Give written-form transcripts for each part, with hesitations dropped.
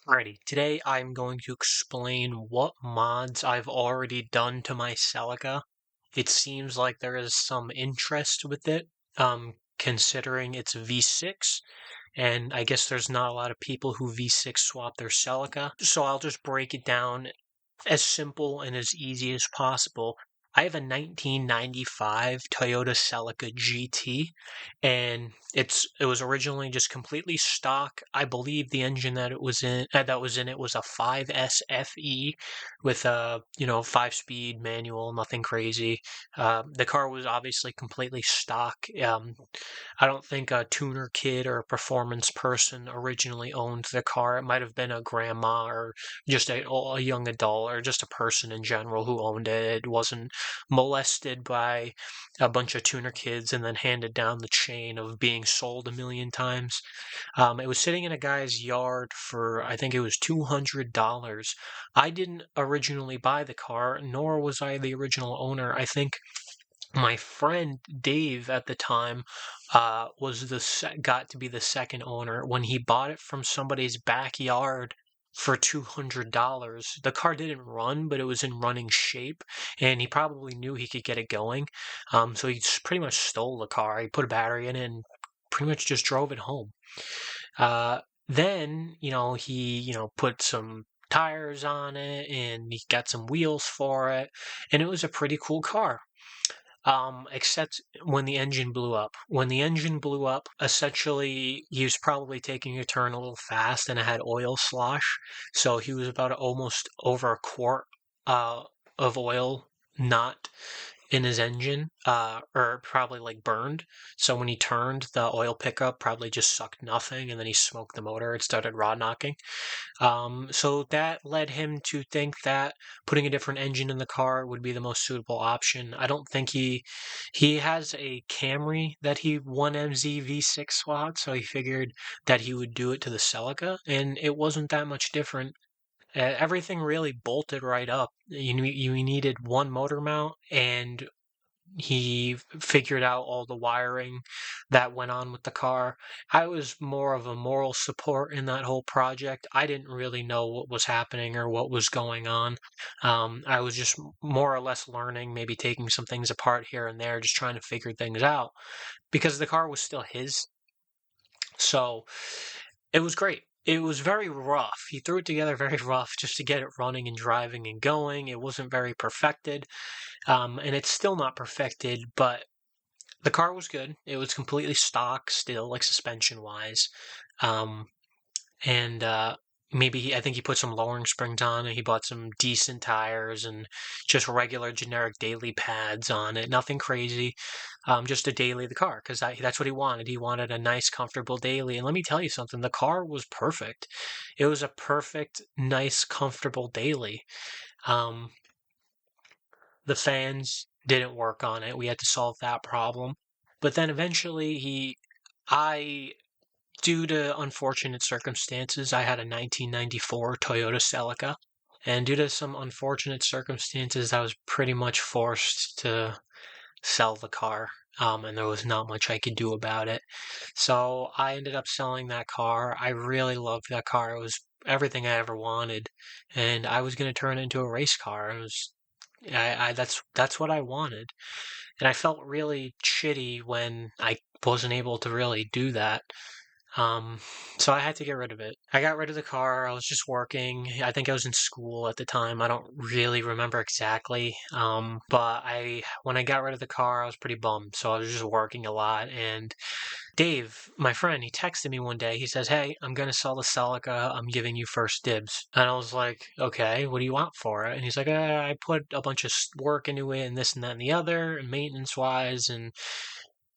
Alrighty, today I'm going to explain what mods I've already done to my Celica. It seems like there is some interest with it, considering it's V6, and I guess there's not a lot of people who V6 swap their Celica. So I'll just break it down as simple and as easy as possible. I have a 1995 Toyota Celica GT, and it was originally just completely stock. I believe the engine that was in it was a 5S FE with a 5-speed manual, nothing crazy. The car was obviously completely stock. I don't think a tuner kid or a performance person originally owned the car. It might have been a grandma or just a young adult or just a person in general who owned it. It wasn't molested by a bunch of tuner kids and then handed down the chain of being sold a million times. It was sitting in a guy's yard for, I think it was $200. I didn't originally buy the car, nor was I the original owner. I think my friend Dave at the time got to be the second owner when he bought it from somebody's backyard for $200. The car didn't run, but it was in running shape, and he probably knew he could get it going. So he pretty much stole the car. He put a battery in it and pretty much just drove it home. Then, he, put some tires on it and he got some wheels for it, and it was a pretty cool car. Except when the engine blew up. When the engine blew up, essentially, he was probably taking a turn a little fast and it had oil slosh. So he was about almost over a quart uh, of oil not in his engine, or probably like burned. So when he turned, the oil pickup probably just sucked nothing and then he smoked the motor. It started rod knocking. So that led him to think that putting a different engine in the car would be the most suitable option. I don't think he has a Camry that he 1MZ V6 swapped, so he figured that he would do it to the Celica, and it wasn't that much different. Everything really bolted right up. You needed one motor mount, and he figured out all the wiring that went on with the car. I was more of a moral support in that whole project. I didn't really know what was happening or what was going on. I was just more or less learning, maybe taking some things apart here and there, just trying to figure things out because the car was still his. So it was great. It was very rough. He threw it together very rough just to get it running and driving and going. It wasn't very perfected, and it's still not perfected, but the car was good. It was completely stock still, like suspension wise. Um, and maybe I think he put some lowering springs on it. He bought some decent tires and just regular generic daily pads on it. Nothing crazy. Just a daily the car because that's what he wanted. He wanted a nice, comfortable daily. And let me tell you something, the car was perfect. It was a perfect, nice, comfortable daily. Um, the fans didn't work on it. We had to solve that problem. But then eventually I, due to unfortunate circumstances, I had a 1994 Toyota Celica. And due to some unfortunate circumstances, I was pretty much forced to sell the car. And there was not much I could do about it. So I ended up selling that car. I really loved that car. It was everything I ever wanted. And I was going to turn it into a race car. It was that's what I wanted. And I felt really shitty when I wasn't able to really do that. Um, so I had to get rid of it. I got rid of the car. I was just working. I think I was in school at the time. I don't really remember exactly. But when I got rid of the car, I was pretty bummed. So I was just working a lot. And Dave, my friend, he texted me one day. He says, "Hey, I'm going to sell the Celica. I'm giving you first dibs." And I was like, "Okay, what do you want for it?" And he's like, "I put a bunch of work into it and this and that and the other and maintenance wise." And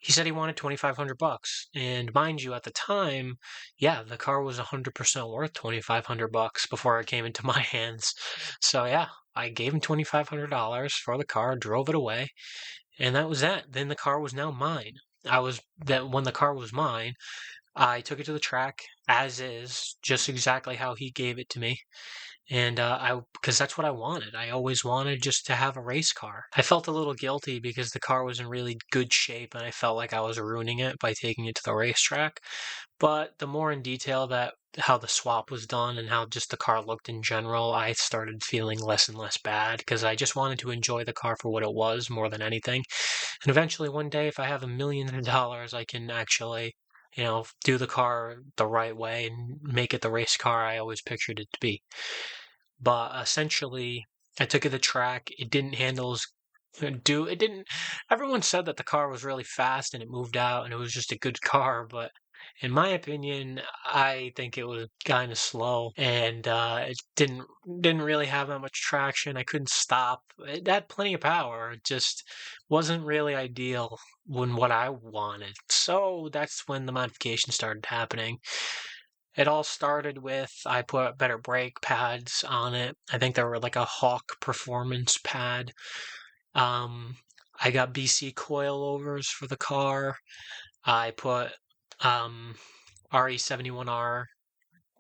he said he wanted 2,500 bucks. And mind you, at the time, yeah, the car was 100% worth 2,500 bucks before it came into my hands. So yeah, I gave him $2,500 for the car, drove it away, and that was that. Then the car was now mine. When the car was mine, I took it to the track as is, just exactly how he gave it to me. And because that's what I wanted. I always wanted just to have a race car. I felt a little guilty because the car was in really good shape and I felt like I was ruining it by taking it to the racetrack. But the more in detail that how the swap was done and how just the car looked in general, I started feeling less and less bad because I just wanted to enjoy the car for what it was more than anything. And eventually one day, if I have $1 million, I can actually, do the car the right way and make it the race car I always pictured it to be. But essentially, I took it to the track. It didn't handle as do it didn't. Everyone said that the car was really fast and it moved out and it was just a good car, but in my opinion, I think it was kind of slow and it didn't really have that much traction. I couldn't stop. It had plenty of power. It just wasn't really ideal when what I wanted. So that's when the modification started happening. It all started with I put better brake pads on it. I think they were like a Hawk Performance pad. I got BC coilovers for the car. I put um, RE71R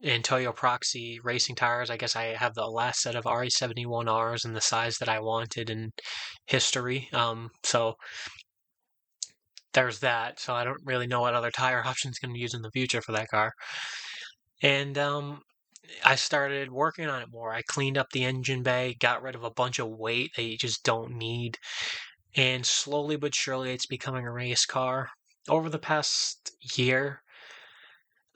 and Toyo Proxy racing tires. I guess I have the last set of RE71Rs in the size that I wanted in history. So there's that. So I don't really know what other tire options going to use in the future for that car. And I started working on it more. I cleaned up the engine bay, got rid of a bunch of weight that you just don't need, and slowly but surely it's becoming a race car. Over the past year,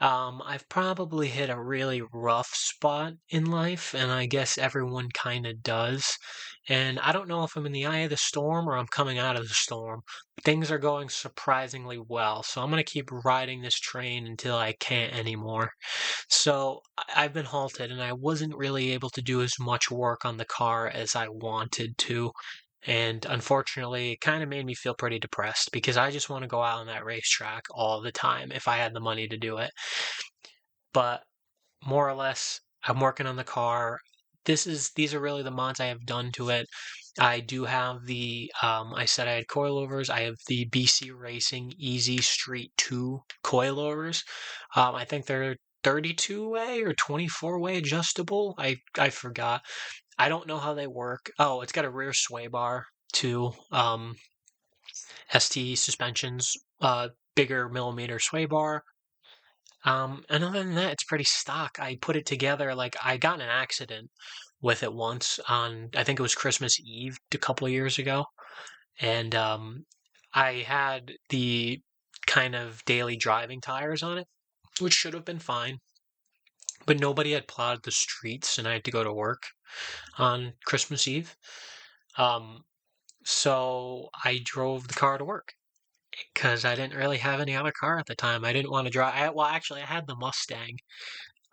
I've probably hit a really rough spot in life, and I guess everyone kind of does. And I don't know if I'm in the eye of the storm or I'm coming out of the storm. Things are going surprisingly well, so I'm going to keep riding this train until I can't anymore. So I've been halted, and I wasn't really able to do as much work on the car as I wanted to. And unfortunately, it kind of made me feel pretty depressed because I just want to go out on that racetrack all the time if I had the money to do it. But more or less, I'm working on the car. These are really the mods I have done to it. I do have I said I had coilovers. I have the BC Racing Easy Street 2 coilovers. I think they're 32-way or 24-way adjustable. I forgot. I don't know how they work. Oh, it's got a rear sway bar too. ST suspensions, bigger millimeter sway bar. And other than that, it's pretty stock. I put it together like I got in an accident with it once on, I think it was Christmas Eve a couple of years ago. And I had the kind of daily driving tires on it, which should have been fine. But nobody had plowed the streets and I had to go to work on Christmas Eve. Um, so I drove the car to work because I didn't really have any other car at the time. I didn't want to drive. Well, actually, I had the Mustang,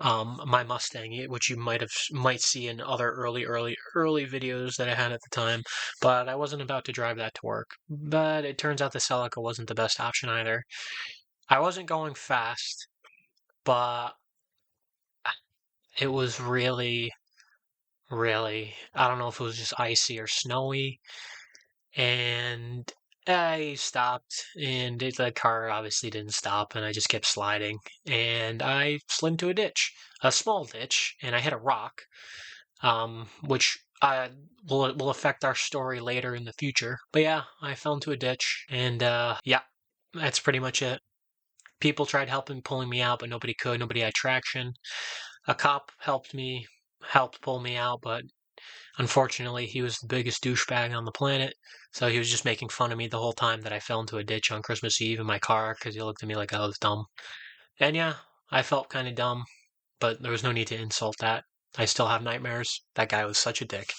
my Mustang, which you might see in other early videos that I had at the time. But I wasn't about to drive that to work. But it turns out the Celica wasn't the best option either. I wasn't going fast, but it was really, really. I don't know if it was just icy or snowy, and I stopped, and the car obviously didn't stop, and I just kept sliding, and I slid into a ditch, a small ditch, and I hit a rock, which will affect our story later in the future. But yeah, I fell into a ditch, and yeah, that's pretty much it. People tried pulling me out, but nobody could. Nobody had traction. A cop helped pull me out, but unfortunately, he was the biggest douchebag on the planet, so he was just making fun of me the whole time that I fell into a ditch on Christmas Eve in my car because he looked at me like I was dumb. And yeah, I felt kind of dumb, but there was no need to insult that. I still have nightmares. That guy was such a dick.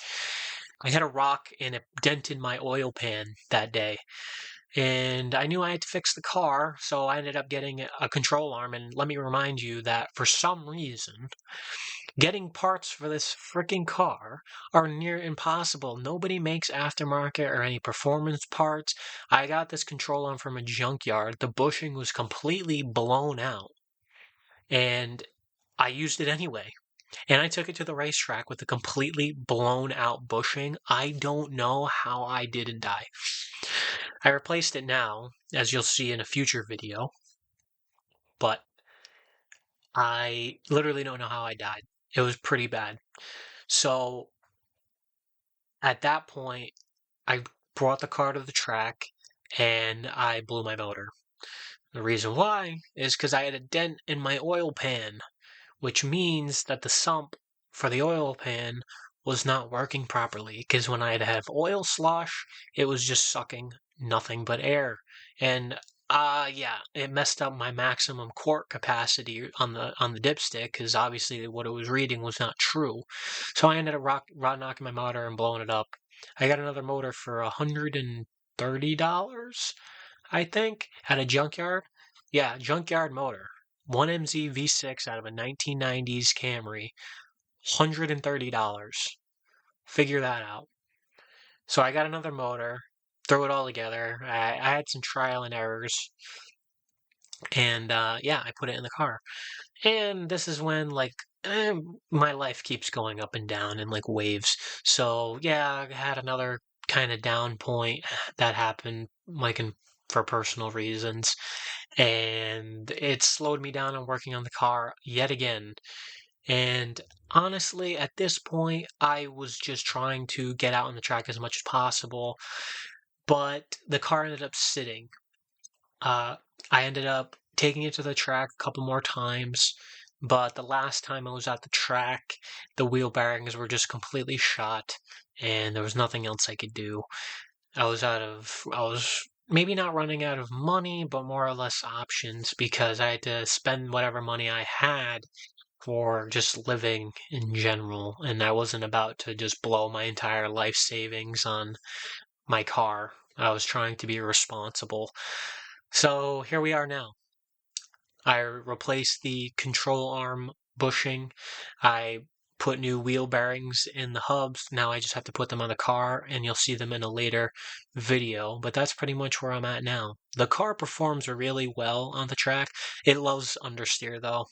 I had a rock and it dented my oil pan that day. And I knew I had to fix the car, so I ended up getting a control arm. And let me remind you that for some reason, getting parts for this freaking car are near impossible. Nobody makes aftermarket or any performance parts. I got this control arm from a junkyard. The bushing was completely blown out, and I used it anyway. And I took it to the racetrack with a completely blown out bushing. I don't know how I didn't die. I replaced it now, as you'll see in a future video, but I literally don't know how I died. It was pretty bad. So at that point, I brought the car to the track and I blew my motor. The reason why is because I had a dent in my oil pan, which means that the sump for the oil pan was not working properly. Because when I'd have oil slosh, it was just sucking nothing but air. And yeah, it messed up my maximum quart capacity on the dipstick because obviously what it was reading was not true. So I ended up knocking my motor and blowing it up. I got another motor for $130, I think, at a junkyard. Yeah, junkyard motor. 1MZ V6 out of a 1990s Camry, $130. Figure that out. So I got another motor, throw it all together. I had some trial and errors, and yeah, I put it in the car. And this is when my life keeps going up and down in like waves. So yeah, I had another kind of down point that happened for personal reasons, and it slowed me down on working on the car yet again. And honestly, at this point, I was just trying to get out on the track as much as possible, but the car ended up sitting. Uh, I ended up taking it to the track a couple more times, but the last time I was at the track, the wheel bearings were just completely shot, and there was nothing else I could do. I was maybe not running out of money, but more or less options because I had to spend whatever money I had for just living in general, and I wasn't about to just blow my entire life savings on my car. I was trying to be responsible. So here we are now. I replaced the control arm bushing. I put new wheel bearings in the hubs. Now I just have to put them on the car, and you'll see them in a later video. But that's pretty much where I'm at now. The car performs really well on the track. It loves understeer though,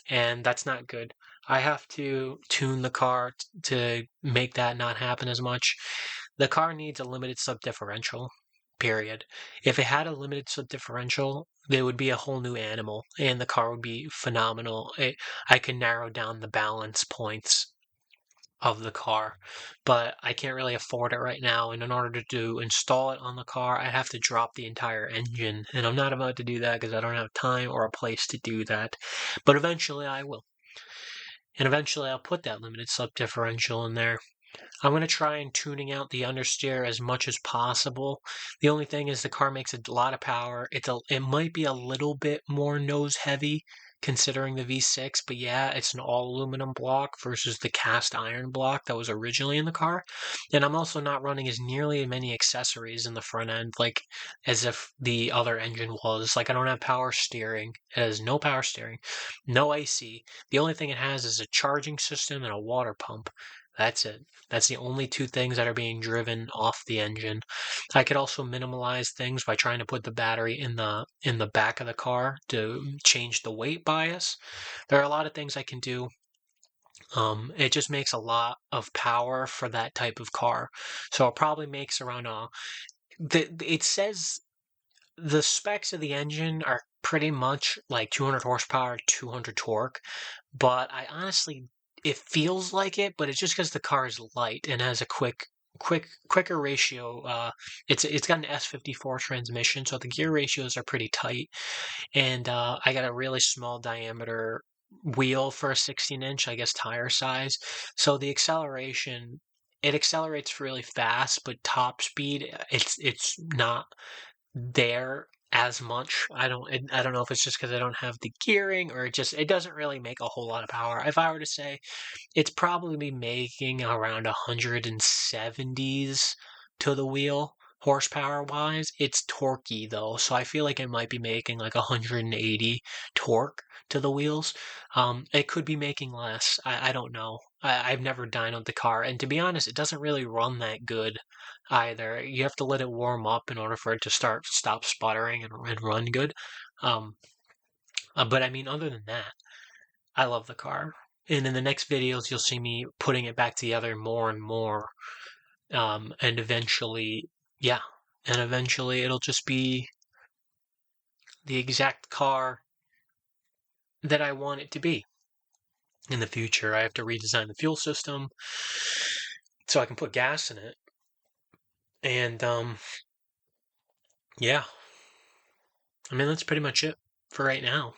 and that's not good. I have to tune the car to make that not happen as much. The car needs a limited sub differential, period. If it had a limited sub differential, there would be a whole new animal, and the car would be phenomenal. I can narrow down the balance points of the car, but I can't really afford it right now. And in order to install it on the car, I have to drop the entire engine, and I'm not about to do that because I don't have time or a place to do that. But eventually I will. And eventually I'll put that limited slip differential in there. I'm going to try and tuning out the understeer as much as possible. The only thing is the car makes a lot of power. It might be a little bit more nose heavy considering the V6, but yeah, it's an all aluminum block versus the cast iron block that was originally in the car. And I'm also not running as nearly as many accessories in the front end, like as if the other engine was. Like I don't have power steering. It has no power steering, no AC. The only thing it has is a charging system and a water pump. That's it. That's the only two things that are being driven off the engine. I could also minimalize things by trying to put the battery in the back of the car to change the weight bias. There are a lot of things I can do. It just makes a lot of power for that type of car. So it probably makes around it says the specs of the engine are pretty much like 200 horsepower, 200 torque, but I honestly, it feels like it, but it's just because the car is light and has a quicker ratio. It's got an S54 transmission, so the gear ratios are pretty tight, and I got a really small diameter wheel for a 16-inch, I guess, tire size. So the acceleration, it accelerates really fast, but top speed, it's not there as much. I don't know if it's just because I don't have the gearing or it doesn't really make a whole lot of power. If I were to say, it's probably making around 170s to the wheel horsepower wise. It's torquey though, so I feel like it might be making like 180 torque to the wheels. It could be making less. I don't know. I've never dynoed the car, and to be honest, it doesn't really run that good either. You have to let it warm up in order for it to stop sputtering and run good. Um, but I mean, other than that, I love the car. And in the next videos, you'll see me putting it back together more and more. And eventually, yeah, and eventually it'll just be the exact car that I want it to be. in the future. I have to redesign the fuel system so I can put gas in it. And yeah, I mean, that's pretty much it for right now.